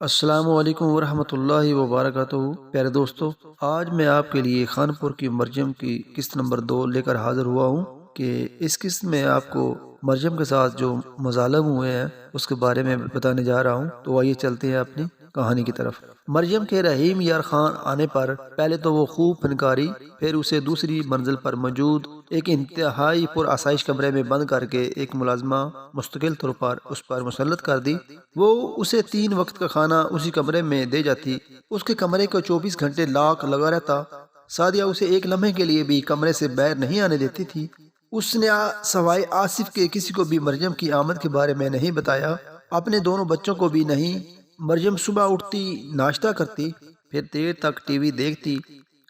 السلام علیکم ورحمۃ اللہ وبرکاتہ۔ پیارے دوستو، آج میں آپ کے لیے خانپور کی مرجم کی قسط نمبر 2 لے کر حاضر ہوا ہوں کہ اس قسط میں آپ کو مرجم کے ساتھ جو مظالم ہوئے ہیں اس کے بارے میں بتانے جا رہا ہوں۔ تو آئیے چلتے ہیں اپنی کہانی کی طرف۔ مرجم کے رحیم یار خان آنے پر پہلے تو وہ خوب فنکاری، پھر اسے دوسری منزل پر موجود ایک انتہائی پر آسائش کمرے میں بند کر کے ایک ملازمہ مستقل طور پر اس پر مسلط کر دی۔ وہ اسے 3 وقت کا کھانا اسی کمرے میں دے جاتی۔ اس کے کمرے کو 24 گھنٹے لاک لگا رہتا۔ سعدیہ اسے ایک لمحے کے لیے بھی کمرے سے باہر نہیں آنے دیتی تھی۔ اس نے سوائے آصف کے کسی کو بھی مرجم کی آمد کے بارے میں نہیں بتایا، اپنے دونوں بچوں کو بھی نہیں۔ مرجم صبح اٹھتی، ناشتہ کرتی، پھر دیر تک ٹی وی دیکھتی،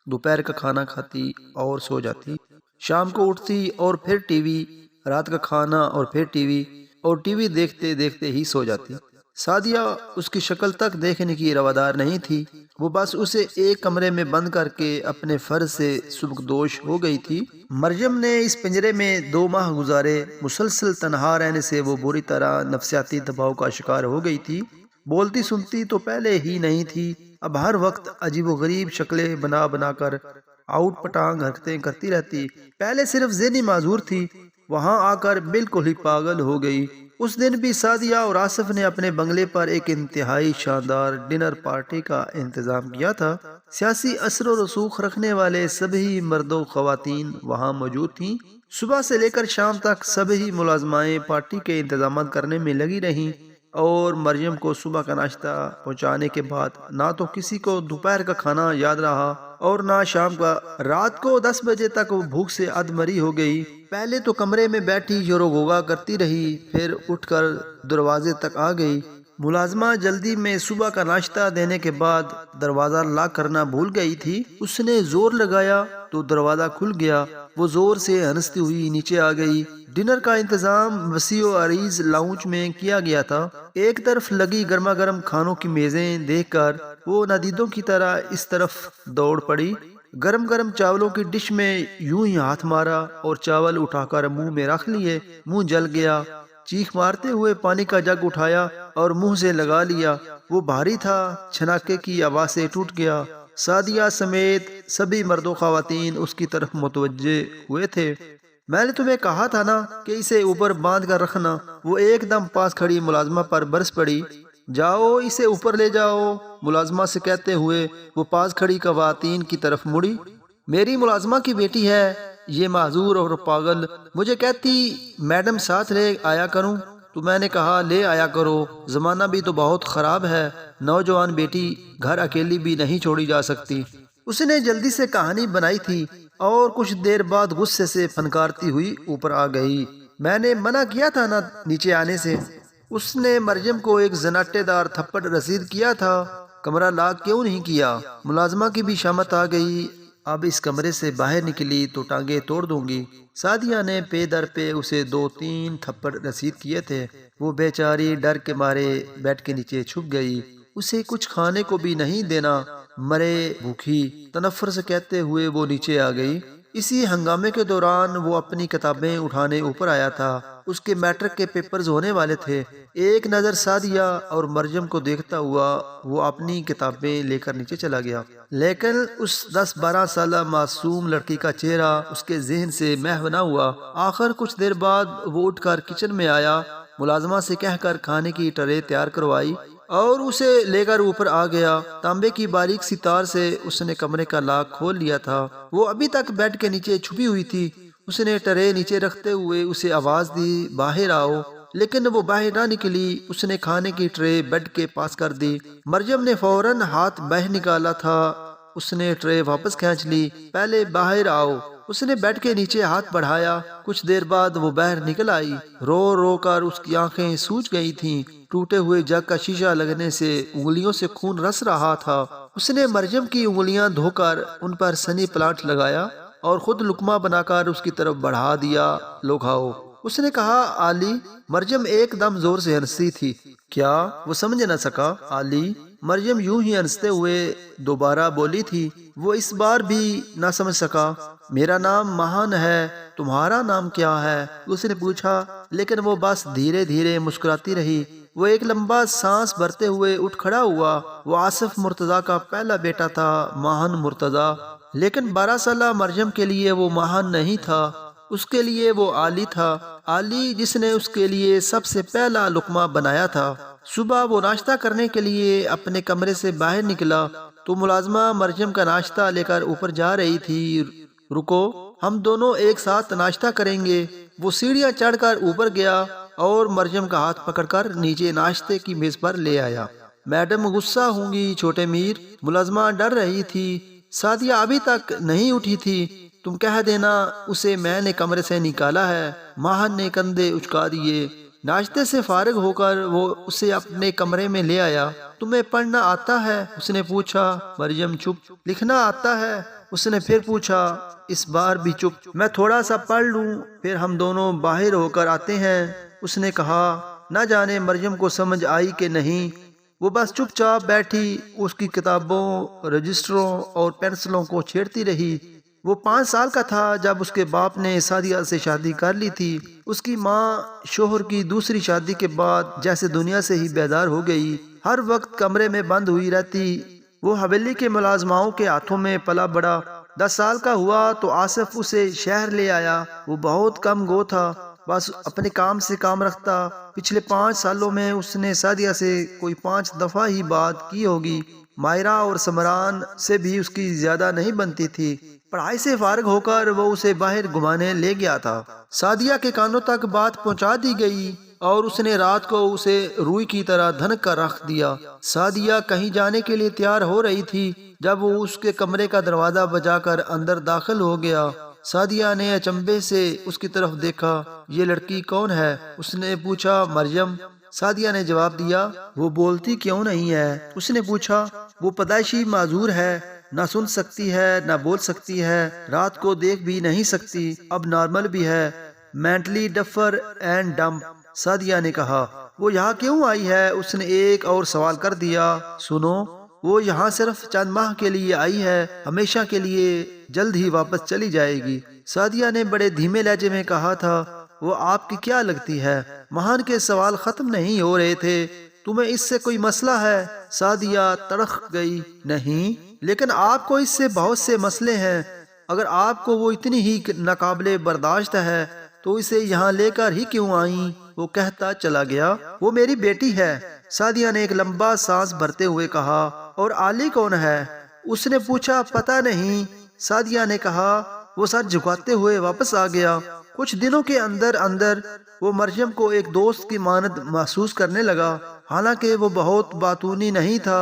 دوپہر کا کھانا کھاتی اور سو جاتی۔ شام کو اٹھتی اور پھر ٹی وی، رات کا کھانا اور پھر ٹی وی، اور ٹی وی دیکھتے دیکھتے ہی سو جاتی۔ سعدیہ اس کی شکل تک دیکھنے کی روادار نہیں تھی، وہ بس اسے ایک کمرے میں بند کر کے اپنے فرض سے سبکدوش ہو گئی تھی۔ مرجم نے اس پنجرے میں 2 ماہ گزارے۔ مسلسل تنہا رہنے سے وہ بری طرح نفسیاتی دباؤ کا شکار ہو گئی تھی۔ بولتی سنتی تو پہلے ہی نہیں تھی، اب ہر وقت عجیب و غریب شکلیں بنا بنا کر آؤٹ پٹانگ حرکتیں کرتی رہتی۔ پہلے صرف ذہنی معذور تھی، وہاں آ کر بالکل ہی پاگل ہو گئی۔ اس دن بھی سعدیہ اور آصف نے اپنے بنگلے پر ایک انتہائی شاندار ڈنر پارٹی کا انتظام کیا تھا۔ سیاسی اثر و رسوخ رکھنے والے سبھی مرد و خواتین وہاں موجود تھیں۔ صبح سے لے کر شام تک سبھی ملازمائیں پارٹی کے انتظامات کرنے میں لگی رہیں، اور مریم کو صبح کا ناشتہ پہنچانے کے بعد نہ تو کسی کو دوپہر کا کھانا یاد رہا اور نہ شام کا۔ رات کو 10 بجے تک وہ بھوک سے ادمری ہو گئی۔ پہلے تو کمرے میں بیٹھی شور و غوغا کرتی رہی، پھر اٹھ کر دروازے تک آ گئی۔ ملازمہ جلدی میں صبح کا ناشتہ دینے کے بعد دروازہ لاک کرنا بھول گئی تھی۔ اس نے زور لگایا تو دروازہ کھل گیا۔ وہ زور سے ہنستی ہوئی نیچے آ گئی۔ ڈنر کا انتظام وسیع و عریض لاؤنج میں کیا گیا تھا۔ ایک طرف لگی گرما گرم کھانوں کی میزیں دیکھ کر وہ ندیدوں کی طرح اس طرف دوڑ پڑی۔ گرم گرم چاولوں کی ڈش میں یوں ہی ہاتھ مارا اور چاول اٹھا کر منہ میں رکھ لیے۔ منہ جل گیا۔ چیخ مارتے ہوئے پانی کا جگ اٹھایا اور منہ سے لگا لیا۔ وہ بھاری تھا، چھناکے کی آواز سے ٹوٹ گیا۔ سعدیہ سمیت سبھی مرد و خواتین اس کی طرف متوجہ ہوئے تھے۔ میں نے تمہیں کہا تھا نا کہ اسے اوپر باندھ کر رکھنا۔ وہ ایک دم پاس کھڑی ملازمہ پر برس پڑی۔ جاؤ اسے اوپر لے جاؤ، ملازمہ سے کہتے ہوئے وہ پاس کھڑی خواتین کی طرف مڑی۔ میری ملازمہ کی بیٹی ہے یہ معذور اور پاگل، مجھے کہتی میڈم ساتھ لے آیا کروں، تو میں نے کہا لے آیا کرو، زمانہ بھی تو بہت خراب ہے، نوجوان بیٹی گھر اکیلی بھی نہیں چھوڑی جا سکتی۔ اس نے جلدی سے کہانی بنائی تھی اور کچھ دیر بعد غصے سے پھنکارتی ہوئی اوپر آ گئی۔ میں نے منع کیا تھا نا نیچے آنے سے۔ اس نے مریم کو ایک زناٹے دار تھپڑ رسید کیا تھا، کمرہ لاک کیوں نہیں کیا؟ ملازمہ کی بھی شامت آ گئی۔ اب اس کمرے سے باہر نکلی تو ٹانگیں توڑ دوں گی۔ سعدیہ نے پے در پہ اسے 2-3 تھپڑ رسید کیے تھے۔ وہ بیچاری ڈر کے مارے بیڈ کے نیچے چھپ گئی۔ اسے کچھ کھانے کو بھی نہیں دینا، مرے بھوکی، تنفر سے کہتے ہوئے وہ نیچے آ گئی۔ اسی ہنگامے کے دوران وہ اپنی کتابیں اٹھانے اوپر آیا تھا۔ اس کے میٹرک کے پیپرز ہونے والے تھے۔ ایک نظر سعدیہ اور مریم کو دیکھتا ہوا وہ اپنی کتابیں لے کر نیچے چلا گیا، لیکن اس 10-12 سالہ معصوم لڑکی کا چہرہ اس کے ذہن سے محو نہ ہوا۔ آخر کچھ دیر بعد وہ اٹھ کر کچن میں آیا، ملازمہ سے کہہ کر کھانے کی ٹرے تیار کروائی اور اسے لے کر اوپر آ گیا۔ تانبے کی باریک سی تار سے اس نے کمرے کا لاک کھول لیا تھا۔ وہ ابھی تک بیڈ کے نیچے چھپی ہوئی تھی۔ اس نے ٹرے نیچے رکھتے ہوئے اسے آواز دی باہر آؤ، لیکن وہ باہر نہ نکلی۔ اس نے کھانے کی ٹرے بیڈ کے پاس کر دی۔ مریم نے فوراً ہاتھ باہر نکالا تھا، اس نے ٹرے واپس کھینچ لی۔ پہلے باہر آؤ۔ اس نے بیڈ کے نیچے ہاتھ بڑھایا۔ کچھ دیر بعد وہ باہر نکل آئی۔ رو رو کر اس کی آنکھیں سوج گئی تھیں۔ ٹوٹے ہوئے جگ کا شیشہ لگنے سے انگلیوں سے خون رس رہا تھا۔ اس نے مریم کی انگلیاں دھو کر ان پر سنی پلانٹ لگایا اور خود لقمہ بنا کر اس کی طرف بڑھا دیا، لو کھاؤ۔ اس نے کہا آلی۔ مریم ایک دم زور سے ہنسی تھی۔ کیا؟ وہ سمجھ نہ سکا۔ آلی؟ مریم یوں ہی ہنستے ہوئے دوبارہ بولی تھی۔ وہ اس بار بھی نہ سمجھ سکا۔ میرا نام مہان ہے، تمہارا نام کیا ہے؟ اس نے پوچھا، لیکن وہ بس دھیرے دھیرے مسکراتی رہی۔ وہ ایک لمبا سانس بھرتے ہوئے اٹھ کھڑا ہوا۔ وہ آصف مرتضیٰ کا پہلا بیٹا تھا، ماہن مرتضیٰ، لیکن 12 سالہ مریم کے لیے وہ ماہن نہیں تھا، اس کے لیے وہ علی تھا، علی جس نے اس کے لیے سب سے پہلا لقمہ بنایا تھا۔ صبح وہ ناشتہ کرنے کے لیے اپنے کمرے سے باہر نکلا تو ملازمہ مریم کا ناشتہ لے کر اوپر جا رہی تھی۔ رکو، ہم دونوں ایک ساتھ ناشتہ کریں گے۔ وہ سیڑھیاں چڑھ کر اوپر گیا اور مریم کا ہاتھ پکڑ کر نیچے ناشتے کی میز پر لے آیا۔ میڈم غصہ ہوں گی چھوٹے میر، ملازمہ ڈر رہی تھی۔ سعدیہ ابھی تک نہیں اٹھی تھی، تم کہہ دینا اسے میں نے کمرے سے نکالا ہے۔ ماہن نے کندھے اچکا دیے۔ ناشتے سے فارغ ہو کر وہ اسے اپنے کمرے میں لے آیا۔ تمہیں پڑھنا آتا ہے؟ اس نے پوچھا۔ مریم چپ۔ لکھنا آتا ہے؟ اس نے پھر پوچھا۔ اس بار بھی چپ۔ میں تھوڑا سا پڑھ لوں پھر ہم دونوں باہر ہو کر آتے ہیں، اس نے کہا۔ نہ جانے مریم کو سمجھ آئی کہ نہیں، وہ بس چپ چاپ بیٹھی، اس کی کتابوں، رجسٹروں اور پینسلوں کو چھیڑتی رہی۔ وہ 5 سال کا تھا جب اس کے باپ نے سعدیہ سے شادی کر لی تھی۔ اس کی ماں شوہر کی دوسری شادی کے بعد جیسے دنیا سے ہی بیدار ہو گئی، ہر وقت کمرے میں بند ہوئی رہتی۔ وہ حویلی کے ملازماؤں کے ہاتھوں میں پلا بڑا۔ 10 سال کا ہوا تو آصف اسے شہر لے آیا۔ وہ بہت کم گو تھا، بس اپنے کام سے کام رکھتا۔ پچھلے 5 سالوں میں اس نے سعدیہ سے کوئی 5 دفعہ ہی بات کی ہوگی۔ مائرہ اور سمران سے بھی اس کی زیادہ نہیں بنتی تھی۔ پڑھائی سے فارغ ہو کر وہ اسے باہر گھمانے لے گیا تھا۔ سعدیہ کے کانوں تک بات پہنچا دی گئی اور اس نے رات کو اسے روئی کی طرح دھنک کر رکھ دیا۔ سعدیہ کہیں جانے کے لیے تیار ہو رہی تھی جب وہ اس کے کمرے کا دروازہ بجا کر اندر داخل ہو گیا۔ سعدیہ نے اچنبھے سے اس کی طرف دیکھا۔ یہ لڑکی کون ہے؟ اس نے پوچھا۔ مریم، سعدیہ نے جواب دیا۔ وہ بولتی کیوں نہیں ہے؟ اس نے پوچھا۔ وہ پیدائشی معذور ہے، نہ سن سکتی ہے نہ بول سکتی ہے، رات کو دیکھ بھی نہیں سکتی، اب نارمل بھی ہے، mentally differ and dump. Sadia نے کہا۔ وہ یہاں کیوں آئی ہے؟ اس نے ایک اور سوال کر دیا۔ سنو، وہ یہاں صرف چند ماہ کے لیے آئی ہے، ہمیشہ کے لیے، جلد ہی واپس چلی جائے گی۔ سعدیہ نے بڑے دھیمے لہجے میں کہا تھا۔ وہ آپ کی کیا لگتی ہے؟ مہان کے سوال ختم نہیں ہو رہے تھے۔ تمہیں اس سے کوئی مسئلہ ہے؟ سعدیہ تڑخ گئی۔ نہیں، لیکن آپ کو اس سے بہت سے مسئلے ہیں۔ اگر آپ کو وہ اتنی ہی ناقابل برداشت ہے تو اسے یہاں لے کر ہی کیوں آئیں؟ وہ کہتا چلا گیا۔ وہ میری بیٹی ہے، سعدیہ نے ایک لمبا سانس بھرتے ہوئے کہا۔ اور علی کون ہے؟ اس نے پوچھا۔ پتہ نہیں، سعدیہ نے کہا۔ وہ سر جھکاتے ہوئے واپس آ گیا۔ کچھ دنوں کے اندر اندر وہ مریم کو ایک دوست کی مانند محسوس کرنے لگا۔ حالانکہ وہ بہت باتونی نہیں تھا،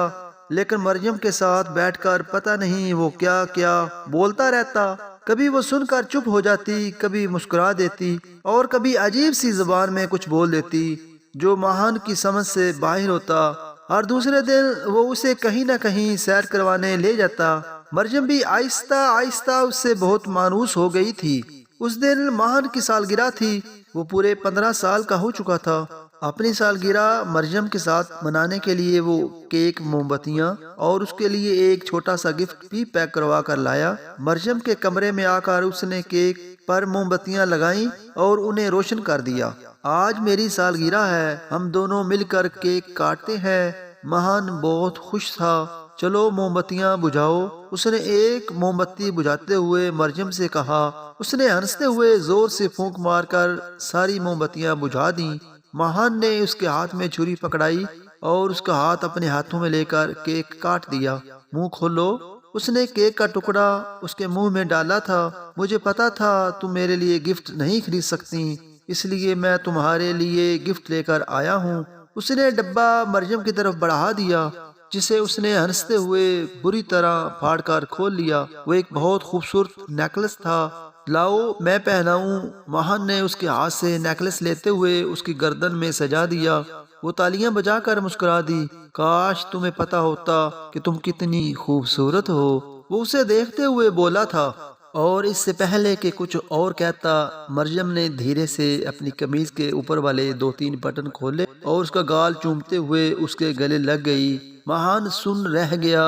لیکن مریم کے ساتھ بیٹھ کر پتہ نہیں وہ کیا کیا بولتا رہتا۔ کبھی وہ سن کر چپ ہو جاتی، کبھی مسکرا دیتی اور کبھی عجیب سی زبان میں کچھ بول دیتی جو ماہن کی سمجھ سے باہر ہوتا۔ اور دوسرے دن وہ اسے کہیں نہ کہیں سیر کروانے لے جاتا۔ مریم بھی آہستہ آہستہ اس سے بہت مانوس ہو گئی تھی۔ اس دن ماہن کی سالگرہ تھی۔ وہ پورے 15 سال کا ہو چکا تھا۔ اپنی سالگرہ مریم کے ساتھ منانے کے لیے وہ کیک، موم بتیاں اور اس کے لیے ایک چھوٹا سا گفٹ بھی پیک کروا کر لایا۔ مریم کے کمرے میں آ کر اس نے کیک پر موم بتیاں لگائیں اور انہیں روشن کر دیا۔ آج میری سالگرہ ہے، ہم دونوں مل کر کیک کاٹتے ہیں۔ ماہن بہت خوش تھا۔ چلو موم بتیاں بجھاؤ، اس نے ایک موم بتی بجھاتے ہوئے مریم سے کہا۔ اس نے ہنستے ہوئے زور سے پھونک مار کر ساری موم بتیاں بجھا دیں۔ ماہن نے اس کے ہاتھ میں چھری پکڑائی اور اس کا ہاتھ اپنے ہاتھوں میں لے کر کیک کاٹ دیا۔ منہ کھولو، اس نے کیک کا ٹکڑا اس کے منہ میں ڈالا تھا۔ مجھے پتا تھا تم میرے لیے گفٹ نہیں خرید سکتی، اس لیے میں تمہارے لیے گفٹ لے کر آیا ہوں۔ اس نے ڈبہ مریم کی طرف بڑھا دیا، جسے اس نے ہنستے ہوئے بری طرح پھاڑ کر کھول لیا۔ وہ ایک بہت خوبصورت نیکلس تھا۔ لاؤ میں پہناؤں۔ ماہن نے اس کے ہاتھ سے نیکلس لیتے ہوئے اس کی گردن میں سجا دیا۔ وہ تالیاں بجا کر مسکرا دی۔ کاش تمہیں پتا ہوتا کہ تم کتنی خوبصورت ہو، وہ اسے دیکھتے ہوئے بولا تھا۔ اور اس سے پہلے کہ کچھ اور کہتا، مریم نے دھیرے سے اپنی قمیض کے اوپر والے 2-3 بٹن کھولے اور اس کا گال چومتے ہوئے اس کے گلے لگ گئی۔ ماہن سن رہ گیا۔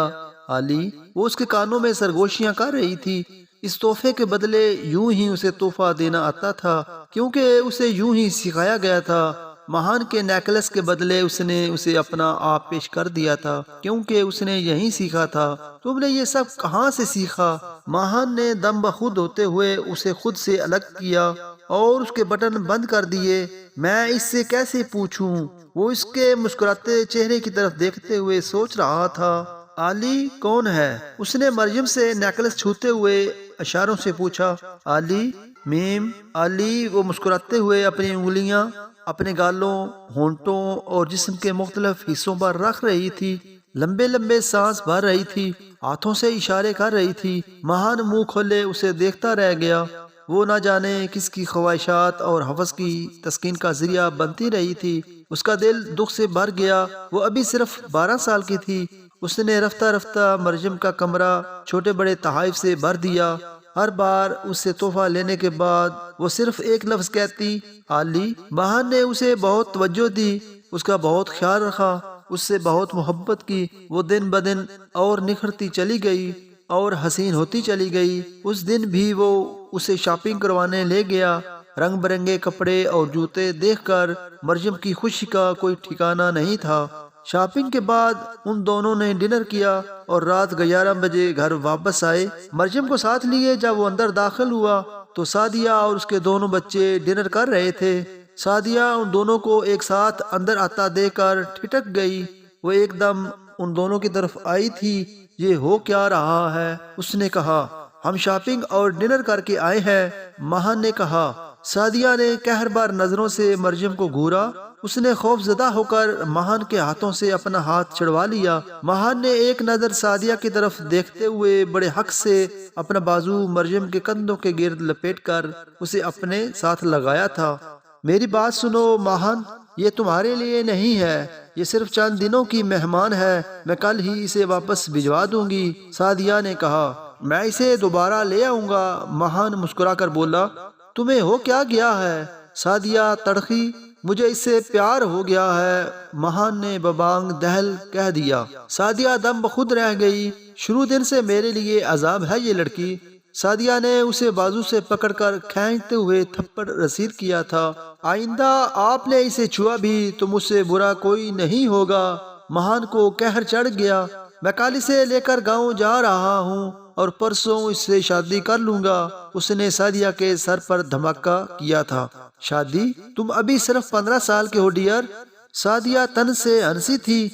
علی، وہ اس کے کانوں میں سرگوشیاں کر رہی تھی۔ اس تحفے کے بدلے یوں ہی اسے تحفہ دینا آتا تھا، کیونکہ اسے یوں ہی سکھایا گیا تھا۔ مہان کے نیکلس کے بدلے اس نے اسے اپنا آپ پیش کر دیا تھا، کیونکہ اس نے یہی سیکھا تھا۔ تم نے یہ سب کہاں سے سیکھا؟ مہان نے دم بخود ہوتے ہوئے اسے خود سے الگ کیا اور اس کے بٹن بند کر دیے۔ میں اس سے کیسے پوچھوں؟ وہ اس کے مسکراتے چہرے کی طرف دیکھتے ہوئے سوچ رہا تھا۔ علی کون ہے؟ اس نے مریم سے نیکلس چھوتے ہوئے اشاروں سے پوچھا۔ علی میم علی، وہ مسکراتے ہوئے اپنی انگلیاں اپنے گالوں، ہونٹوں اور جسم کے مختلف حصوں پر رکھ رہی تھی، لمبے لمبے سانس بھر رہی تھی، ہاتھوں سے اشارے کر رہی تھی۔ مہان منہ کھولے اسے دیکھتا رہ گیا۔ وہ نہ جانے کس کی خواہشات اور حوث کی تسکین کا ذریعہ بنتی رہی تھی۔ اس کا دل دکھ سے بھر گیا۔ وہ ابھی صرف 12 سال کی تھی۔ اس نے رفتہ رفتہ مریم کا کمرہ چھوٹے بڑے تحائف سے بھر دیا۔ ہر بار اس سے تحفہ لینے کے بعد وہ صرف ایک لفظ کہتی، علی۔ مہان نے اسے بہت توجہ دی، اس کا بہت خیال رکھا، اس سے بہت محبت کی۔ وہ دن بدن اور نکھرتی چلی گئی اور حسین ہوتی چلی گئی۔ اس دن بھی وہ اسے شاپنگ کروانے لے گیا۔ رنگ برنگے کپڑے اور جوتے دیکھ کر مریم کی خوشی کا کوئی ٹھکانہ نہیں تھا۔ شاپنگ کے بعد ان دونوں نے ڈنر کیا اور رات 11 بجے گھر واپس آئے۔ مریم کو ساتھ لیے جب وہ اندر داخل ہوا تو سعدیہ اور اس کے دونوں بچے ڈنر کر رہے تھے۔ سعدیہ ان دونوں کو ایک ساتھ اندر آتا دیکھ کر ٹھٹک گئی۔ وہ ایک دم ان دونوں کی طرف آئی تھی۔ یہ ہو کیا رہا ہے؟ اس نے کہا۔ ہم شاپنگ اور ڈنر کر کے آئے ہیں، مہان نے کہا۔ سعدیہ نے قہربار نظروں سے مریم کو گھورا۔ اس نے خوف زدہ ہو کر مہان کے ہاتھوں سے اپنا ہاتھ چھڑوا لیا۔ مہان نے ایک نظر سعدیہ کی طرف دیکھتے ہوئے بڑے حق سے اپنا بازو مریم کے کندھوں کے گرد لپیٹ کر اسے اپنے ساتھ لگایا تھا۔ میری بات سنو مہان، یہ تمہارے لیے نہیں ہے، یہ صرف چند دنوں کی مہمان ہے، میں کل ہی اسے واپس بھجوا دوں گی، سعدیہ نے کہا۔ میں اسے دوبارہ لے آؤں گا، مہان مسکرا کر بولا۔ تمہیں ہو کیا گیا ہے؟ سعدیہ تڑخی۔ مجھے اس سے پیار ہو گیا ہے، مہان نے ببانگ دہل کہہ دیا۔ سعدیہ دم بخود رہ گئی۔ شروع دن سے میرے لیے عذاب ہے یہ لڑکی۔ سعدیہ نے اسے بازو سے پکڑ کر کھینچتے ہوئے تھپڑ رسید کیا تھا۔ آئندہ آپ نے اسے چھوا بھی تو مجھ سے برا کوئی نہیں ہوگا۔ مہان کو قہر چڑھ گیا۔ میں کل اسے لے کر گاؤں جا رہا ہوں اور پرسوں اس سے شادی کر لوں گا۔ اس نے سعدیہ کے سر پر دھماکہ کیا تھا۔ شادی؟ تم ابھی صرف 15 سال کے ہو ڈیئر۔ سعدیہ تن سے ہنسی تھی۔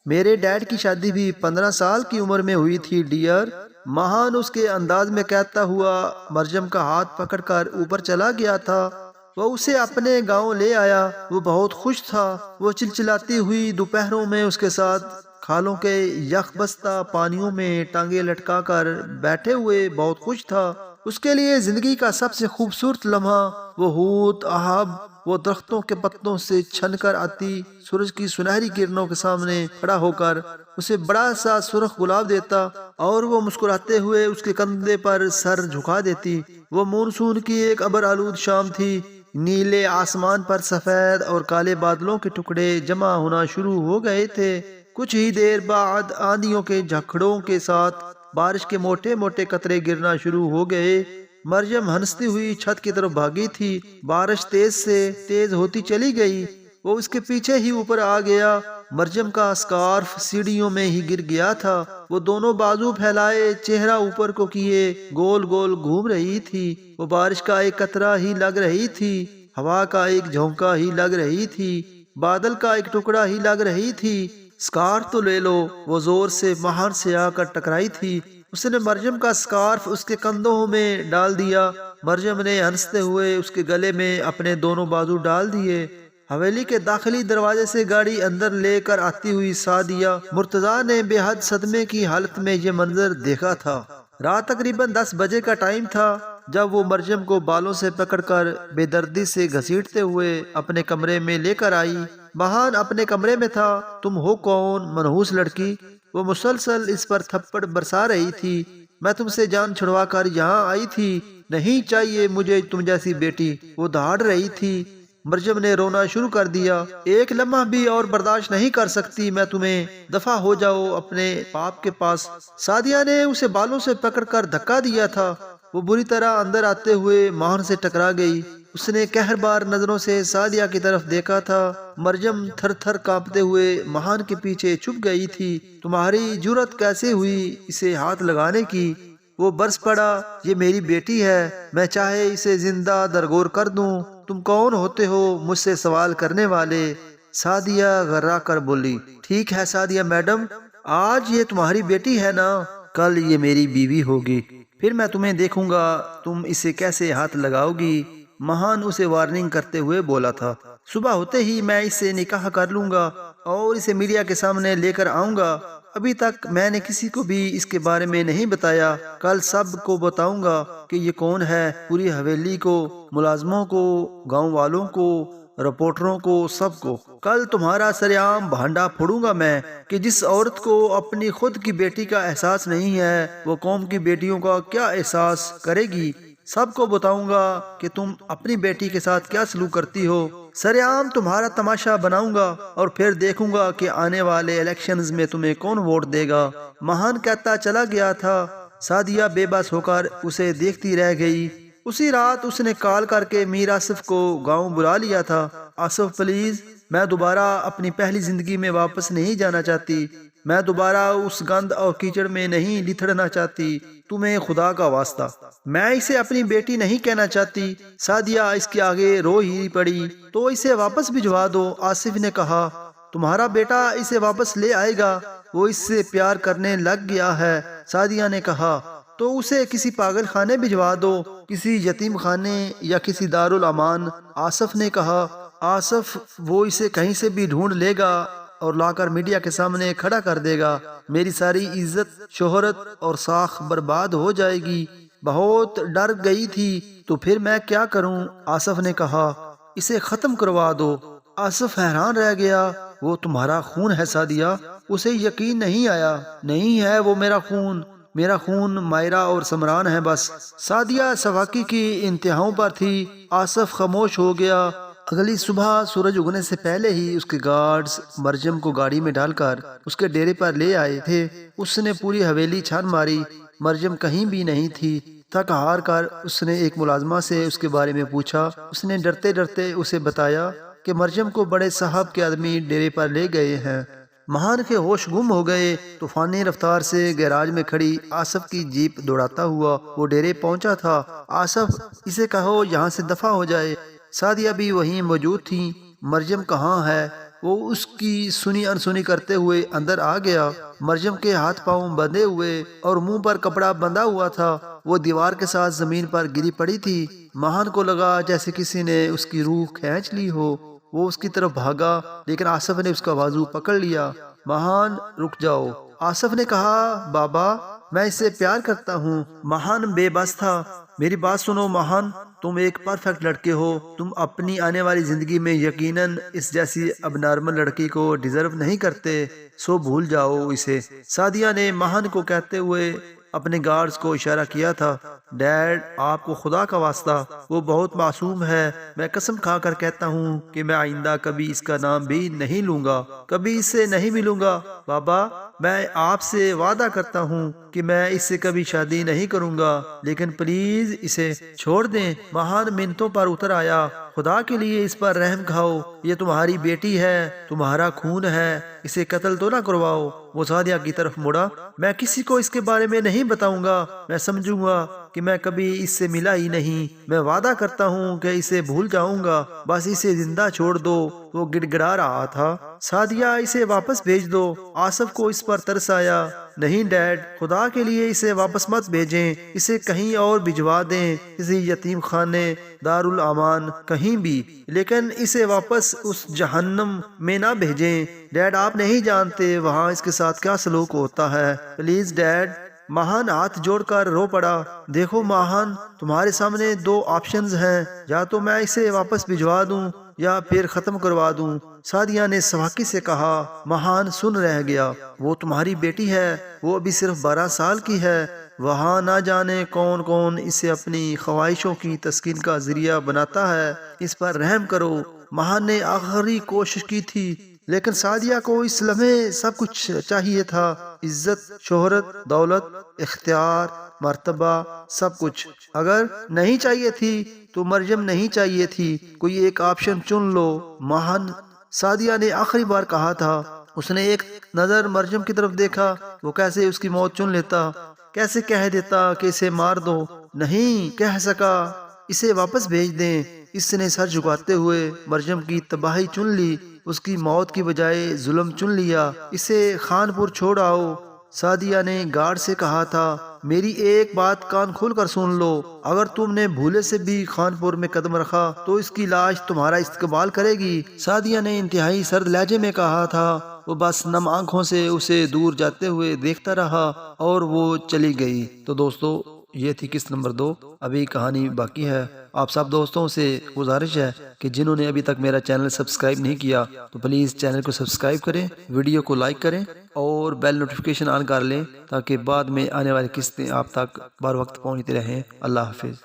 میرے ڈیڈ کی شادی بھی 15 سال کی عمر میں ہوئی تھی ڈیئر، مہان اس کے انداز میں کہتا ہوا مریم کا ہاتھ پکڑ کر اوپر چلا گیا تھا۔ وہ اسے اپنے گاؤں لے آیا۔ وہ بہت خوش تھا۔ وہ چلچلاتی ہوئی دوپہروں میں اس کے ساتھ کھالوں کے یخ بستہ پانیوں میں ٹانگیں لٹکا کر بیٹھے ہوئے بہت خوش تھا۔ اس کے لیے زندگی کا سب سے خوبصورت لمحہ وہ ہوت احاب، وہ درختوں کے پتوں سے چھن کر آتی سورج کی سنہری کرنوں کے سامنے کھڑا ہو کر اسے بڑا سا سرخ گلاب دیتا اور وہ مسکراتے ہوئے اس کے کندھے پر سر جھکا دیتی۔ وہ مونسون کی ایک ابر آلود شام تھی۔ نیلے آسمان پر سفید اور کالے بادلوں کے ٹکڑے جمع ہونا شروع ہو گئے تھے۔ کچھ ہی دیر بعد آندھیوں کے جھکڑوں کے ساتھ بارش کے موٹے موٹے قطرے گرنا شروع ہو گئے۔ مریم ہنستی ہوئی چھت کی طرف بھاگی تھی۔ بارش تیز سے تیز ہوتی چلی گئی۔ وہ اس کے پیچھے ہی اوپر آ گیا۔ مریم کا اسکارف سیڑھیوں میں ہی گر گیا تھا۔ وہ دونوں بازو پھیلائے چہرہ اوپر کو کیے گول گول گھوم رہی تھی۔ وہ بارش کا ایک قطرہ ہی لگ رہی تھی، ہوا کا ایک جھونکا ہی لگ رہی تھی، بادل کا ایک ٹکڑا ہی لگ رہی تھی۔ اسکارف تو لے لو، وہ زور سے مہان سے آ کر ٹکرائی تھی۔ اس نے مریم کا اسکارف اس کے کندھوں میں ڈال دیا۔ مریم نے ہنستے ہوئے اس کے گلے میں اپنے دونوں بازو ڈال دیے۔ حویلی کے داخلی دروازے سے گاڑی اندر لے کر آتی ہوئی سعدیہ مرتضیٰ نے بے حد صدمے کی حالت میں یہ منظر دیکھا تھا۔ رات تقریباً 10 بجے کا ٹائم تھا جب وہ مریم کو بالوں سے پکڑ کر بے دردی سے گھسیٹتے ہوئے اپنے کمرے میں لے کر آئی۔ مہان اپنے کمرے میں تھا۔ تم ہو کون منحوس لڑکی؟ وہ مسلسل اس پر تھپڑ برسا رہی تھی۔ میں تم سے جان چھڑوا کر یہاں آئی تھی، نہیں چاہیے مجھے تم جیسی بیٹی، وہ دہاڑ رہی تھی۔ مریم نے رونا شروع کر دیا۔ ایک لمحہ بھی اور برداشت نہیں کر سکتی میں تمہیں، دفع ہو جاؤ اپنے باپ کے پاس۔ سعدیہ نے اسے بالوں سے پکڑ کر دھکا دیا تھا۔ وہ بری طرح اندر آتے ہوئے مہان سے ٹکرا گئی۔ اس نے قہربار نظروں سے سعدیہ کی طرف دیکھا تھا۔ مریم تھر تھر کانپتے ہوئے مہان کے پیچھے چھپ گئی تھی۔ تمہاری جرأت کیسے ہوئی اسے ہاتھ لگانے کی؟ وہ برس پڑا، یہ میری بیٹی ہے، میں چاہے اسے زندہ درگور کر دوں۔ تم کون ہوتے ہو مجھ سے سوال کرنے والے؟ سعدیہ غرا کر بولی۔ ٹھیک ہے سعدیہ میڈم، آج یہ تمہاری بیٹی ہے نا، کل یہ میری بیوی ہوگی، پھر میں تمہیں دیکھوں گا تم اسے کیسے ہاتھ لگاؤ گی۔ مہان اسے وارننگ کرتے ہوئے بولا تھا۔ صبح ہوتے ہی میں اس سے نکاح کر لوں گا اور اسے میڈیا کے سامنے لے کر آؤں گا۔ ابھی تک میں نے کسی کو بھی اس کے بارے میں نہیں بتایا، کل سب کو بتاؤں گا کہ یہ کون ہے، پوری حویلی کو، ملازموں کو، گاؤں والوں کو، رپورٹروں کو، سب کو۔ کل تمہارا سرعام بھانڈا پھوڑوں گا میں کہ جس عورت کو اپنی خود کی بیٹی کا احساس نہیں ہے وہ قوم کی بیٹیوں کا کیا احساس کرے گی۔ سب کو بتاؤں گا کہ تم اپنی بیٹی کے ساتھ کیا سلوک کرتی ہو۔ سرعام تمہارا تماشا بناؤں گا اور پھر دیکھوں گا کہ آنے والے الیکشنز میں تمہیں کون ووٹ دے گا۔ مہان کہتا چلا گیا تھا۔ سعدیہ بے بس ہو کر اسے دیکھتی رہ گئی۔ اسی رات اس نے کال کر کے میر آصف کو گاؤں بلا لیا تھا۔ آصف پلیز، میں دوبارہ اپنی پہلی زندگی میں واپس نہیں جانا چاہتی، میں دوبارہ اس گند اور کیچڑ میں نہیں لتھڑنا چاہتی، تمہیں خدا کا واسطہ، میں اسے اپنی بیٹی نہیں کہنا چاہتی۔ سعدیہ اس کے آگے رو ہی پڑی۔ تو اسے واپس بھجوا دو، آصف نے کہا۔ تمہارا بیٹا اسے واپس لے آئے گا، وہ اس سے پیار کرنے لگ گیا ہے، سعدیہ نے کہا۔ تو اسے کسی پاگل خانے بھجوا دو، کسی یتیم خانے یا کسی دارالامان، آصف نے کہا۔ آصف، وہ اسے کہیں سے بھی ڈھونڈ لے گا اور لا کر میڈیا کے سامنے کھڑا کر دے گا، میری ساری عزت، شہرت اور ساکھ برباد ہو جائے گی۔ بہت ڈر گئی تھی، تو پھر میں کیا کروں؟ آصف نے کہا۔ اسے ختم کروا دو۔ آصف حیران رہ گیا۔ وہ تمہارا خون ہے سعدیہ؟ اسے یقین نہیں آیا۔ نہیں ہے وہ میرا خون، میرا خون مائرہ اور سمران ہے بس۔ سعدیہ سواکی کی انتہاؤں پر تھی۔ آصف خاموش ہو گیا۔ اگلی صبح سورج اگنے سے پہلے ہی اس کے گارڈز مریم کو گاڑی میں ڈال کر اس کے ڈیرے پر لے آئے تھے۔ اس نے پوری حویلی چھان ماری، مریم کہیں بھی نہیں تھی۔ تھک ہار کر اس نے ایک ملازمہ سے اس کے بارے میں پوچھا۔ اس نے ڈرتے ڈرتے اسے بتایا کہ مریم کو بڑے صاحب کے آدمی ڈیرے پر لے گئے ہیں۔ مہان کے ہوش گم ہو گئے۔ طوفانی رفتار سے گیراج میں کھڑی آصف کی جیپ دوڑاتا ہوا وہ ڈیرے پہنچا تھا۔ آصف، اسے کہو یہاں سے دفع ہو جائے۔ سعدیہ بھی وہیں موجود تھی۔ مریم کہاں ہے؟ وہ اس کی سنی انسنی کرتے ہوئے اندر آ گیا۔ مریم کے ہاتھ پاؤں بندھے ہوئے اور منہ پر کپڑا بندھا ہوا تھا، وہ دیوار کے ساتھ زمین پر گری پڑی تھی۔ مہان کو لگا جیسے کسی نے اس کی روح کھینچ لی ہو۔ وہ اس کی طرف بھاگا لیکن آصف نے اس کا بازو پکڑ لیا۔ مہان، رک جاؤ، آصف نے کہا۔ بابا، میں اس سے پیار کرتا ہوں۔ مہان بے بس تھا۔ میری بات سنو مہان، تم ایک پرفیکٹ لڑکے ہو، تم اپنی آنے والی زندگی میں یقیناً اس جیسی اب نارمل لڑکی کو ڈیزرو نہیں کرتے، سو بھول جاؤ اسے۔ سعدیہ نے مہان کو کہتے ہوئے اپنے گارڈز کو اشارہ کیا تھا۔ ڈیڈ، آپ کو خدا کا واسطہ، وہ بہت معصوم ہے، میں قسم کھا کر کہتا ہوں کہ میں آئندہ کبھی اس کا نام بھی نہیں لوں گا، کبھی اس سے نہیں ملوں گا۔ بابا، میں آپ سے وعدہ کرتا ہوں کہ میں اس سے کبھی شادی نہیں کروں گا، لیکن پلیز اسے چھوڑ دیں۔ مہان منتوں پر اتر آیا۔ خدا کے لیے اس پر رحم کھاؤ، یہ تمہاری بیٹی ہے، تمہارا خون ہے، اسے قتل تو نہ کرواؤ۔ وہ سعدیہ کی طرف مڑا۔ میں کسی کو اس کے بارے میں نہیں بتاؤں گا، میں سمجھوں گا کہ میں کبھی اس سے ملا ہی نہیں، میں وعدہ کرتا ہوں کہ اسے بھول جاؤں گا، بس اسے زندہ چھوڑ دو۔ وہ گڑ گڑا رہا تھا۔ سعدیہ، اسے واپس بھیج دو۔ آصف کو اس پر ترس آیا۔ نہیں ڈیڈ، خدا کے لیے اسے واپس مت بھیجیں، اسے کہیں اور بھجوا دیں، کسی یتیم خانے، دارالامان، کہیں بھی، لیکن اسے واپس اس جہنم میں نہ بھیجیں۔ ڈیڈ، آپ نہیں جانتے وہاں اس کے ساتھ کیا سلوک ہوتا ہے، پلیز ڈیڈ۔ مہان ہاتھ جوڑ کر رو پڑا۔ دیکھو مہان، تمہارے سامنے دو آپشنز ہیں، یا تو میں اسے واپس بھجوا دوں یا پھر ختم کروا دوں۔ سعدیہ نے سواکی سے کہا۔ مہان سن رہ گیا۔ وہ تمہاری بیٹی ہے، وہ ابھی صرف 12 سال کی ہے، وہاں نہ جانے کون کون اسے اپنی خواہشوں کی تسکین کا ذریعہ بناتا ہے، اس پر رحم کرو۔ مہان نے آخری کوشش کی تھی لیکن سعدیہ کو اس لمحے سب کچھ چاہیے تھا، عزت، شہرت، دولت، اختیار، مرتبہ، سب کچھ۔ اگر نہیں چاہیے تھی تو مریم نہیں چاہیے تھی، کوئی ایک آپشن چن لو۔ مہن سعدیہ نے آخری بار کہا تھا۔ اس نے ایک نظر مریم کی طرف دیکھا، وہ کیسے اس کی موت چن لیتا، کیسے کہہ دیتا کہ اسے مار دو۔ نہیں کہہ سکا، اسے واپس بھیج دیں۔ اس نے سر جھکاتے ہوئے مریم کی تباہی چن لی، اس کی موت کی بجائے ظلم چن لیا۔ اسے خانپور چھوڑ آؤ۔ سعدیہ نے گارڈ سے کہا تھا، میری ایک بات کان کھول کر سن لو، اگر تم نے بھولے سے بھی خانپور میں قدم رکھا تو اس کی لاش تمہارا استقبال کرے گی۔ سعدیہ نے انتہائی سرد لہجے میں کہا تھا۔ وہ بس نم آنکھوں سے اسے دور جاتے ہوئے دیکھتا رہا اور وہ چلی گئی۔ تو دوستو یہ تھی قسط نمبر 2۔ ابھی کہانی باقی ہے۔ آپ سب دوستوں سے گزارش ہے کہ جنہوں نے ابھی تک میرا چینل سبسکرائب نہیں کیا تو پلیز چینل کو سبسکرائب کریں، ویڈیو کو لائک کریں اور بیل نوٹیفیکیشن آن کر لیں تاکہ بعد میں آنے والی قسطیں آپ تک بر وقت پہنچتی رہیں۔ اللہ حافظ۔